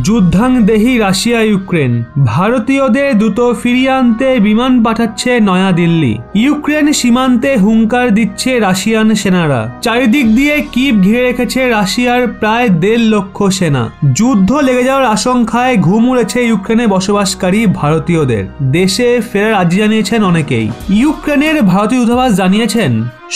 যুদ্ধাংদেহী Russia Ukraine, ভারতীয়দের দ্রুত ফিরিয়ে আনতে বিমান পাঠাচ্ছে নয়াদিল্লি। ইউক্রেন সীমান্তে হুঙ্কার দিচ্ছে রাশিয়ান সেনারা। চারিদিক দিয়ে কিভ ঘিরে রেখেছে রাশিয়ার প্রায় 1.5 লক্ষ সেনা। যুদ্ধ লেগে যাওয়ার আশঙ্কায় ঘুম উড়েছে ইউক্রেনে বসবাসকারী ভারতীয়দের। দেশে ফেরার আর্জি জানিয়েছেন অনেকেই। ইউক্রেনের ভারতীয় দূতাবাস জানিয়েছেন,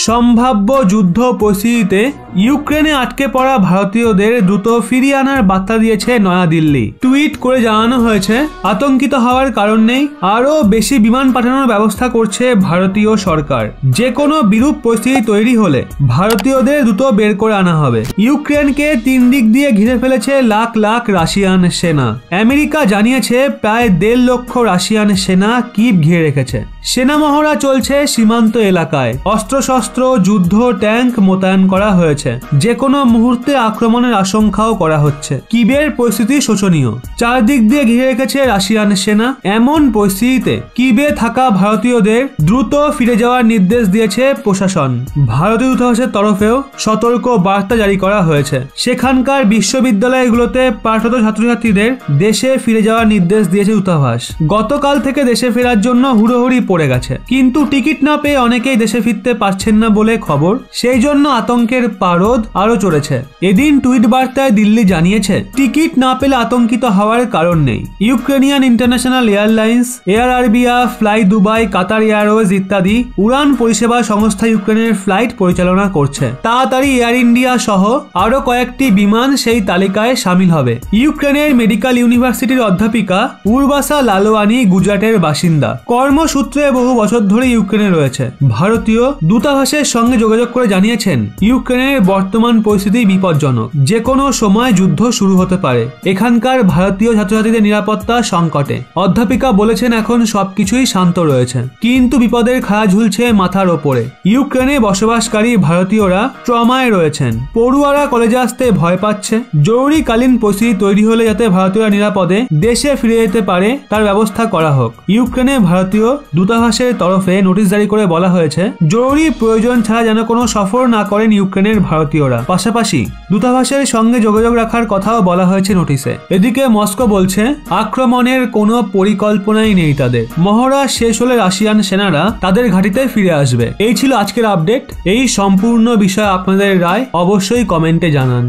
সম্ভাব্য যুদ্ধ পরিস্থিতিতে ইউক্রেনে আটকে পড়া ভারতীয়দের দ্রুত ফিরিয়ে আনার বার্তা দিয়েছে নয়াদিল্লি। টুইট করে জানানো হয়েছে, আতঙ্কিত হওয়ার কারণ নেই, আরও বেশি বিমান পাঠানোর ব্যবস্থা করছে ভারতীয় সরকার। যে কোনো বিরূপ পরিস্থিতি তৈরি হলে ভারতীয়দের দ্রুত বের করে আনা হবে। ইউক্রেনকে 3 দিক দিয়ে ঘিরে ফেলেছে লাখ লাখ রাশিয়ান সেনা। আমেরিকা জানিয়েছে প্রায় 1.5 লক্ষ রাশিয়ান সেনা কিভ ঘিরে রেখেছে। সেনা মহড়া চলছে সীমান্ত এলাকায়। অস্ত্রশস্ত্র, যুদ্ধ ট্যাঙ্ক মোতায়েন করা হয়েছে। যে কোনো মুহূর্তে আক্রমণের আশঙ্কাও করা হচ্ছে। কিভের পরিস্থিতি শোচনীয়। চারদিক দিয়ে ঘিরে রেখেছে রাশিয়ান সেনা। এমন পরিস্থিতিতে কিভে থাকা ভারতীয়দের দ্রুত ফিরে যাওয়ার নির্দেশ দিয়েছে প্রশাসন। ভারতীয় দূতাবাসের তরফেও সতর্ক বার্তা জারি করা হয়েছে। সেখানকার বিশ্ববিদ্যালয়গুলোতে পাঠরত ছাত্রছাত্রীদের দেশে ফিরে যাওয়ার নির্দেশ দিয়েছে দূতাবাস। গতকাল থেকে দেশে ফেরার জন্য হুড়োহুড়ি পড়ে গেছে, কিন্তু টিকিট না পেয়ে অনেকেই দেশে ফিরতে পারছেন না বলে খবর। সেই জন্য আতঙ্কের পারদ আরো চড়েছে। এদিন টুইট বার্তায় দিল্লি জানিয়েছে, টিকিট না পেলে আতঙ্কিত হওয়ার কারণ নেই। Ukrainian International Airlines, Air Arabia, Fly Dubai, Qatar Airways ইত্যাদি উড়ান পরিষেবা সংস্থা ইউক্রেনের ফ্লাইট পরিচালনা করছে। তাড়াতাড়ি এয়ার ইন্ডিয়া সহ আরো কয়েকটি বিমান সেই তালিকায় সামিল হবে। ইউক্রেনের মেডিকেল ইউনিভার্সিটির অধ্যাপিকা উর্বাসা লালওয়ানি গুজরাটের বাসিন্দা। কর্মসূত্রে বহু বছর ধরে ইউক্রেনে রয়েছে। ভারতীয় দূতাবাসের সঙ্গে যোগাযোগ করে জানিয়েছেন, ইউক্রেনের বর্তমান পরিস্থিতি বিপজ্জনক। যে কোনো সময় যুদ্ধ শুরু হতে পারে। এখানকার ভারতীয় ছাত্রছাত্রীদের নিরাপত্তা সংকটে। অধ্যাপিকা বলেছেন, এখন সবকিছুই শান্ত রয়েছে, কিন্তু বিপদের খাড়া ঝুলছে মাথার ওপরে। ইউক্রেনে বসবাসকারী ভারতীয়রা ট্রমায় রয়েছেন। পড়ুয়ারা কলেজে আসতে ভয় পাচ্ছে। জরুরিকালীন পরিস্থিতি তৈরি হলে যাতে ভারতীয়রা নিরাপদে দেশে ফিরে যেতে পারে তার ব্যবস্থা করা হোক। ইউক্রেনে ভারতীয় দূতাবাসের তরফে নোটিশ জারি করে বলা হয়েছে, জরুরি প্রয়োজন ছাড়া যেন কোনো সফর না করেন ইউক্রেনের ভারতীয়রা। পাশাপাশি দূতাবাসের সঙ্গে যোগাযোগ রাখার কথাও বলা হয়েছে নোটিশে। এদিকে মস্কো বলছে, আক্রমণের কোনো পরিকল্পনাই নেই তাদের। মহড়া শেষ হলে রাশিয়ান সেনারা তাদের ঘাঁটিতে ফিরে আসবে। এই ছিল আজকের আপডেট। এই সম্পূর্ণ বিষয়ে আপনাদের রায় অবশ্যই কমেন্টে জানান।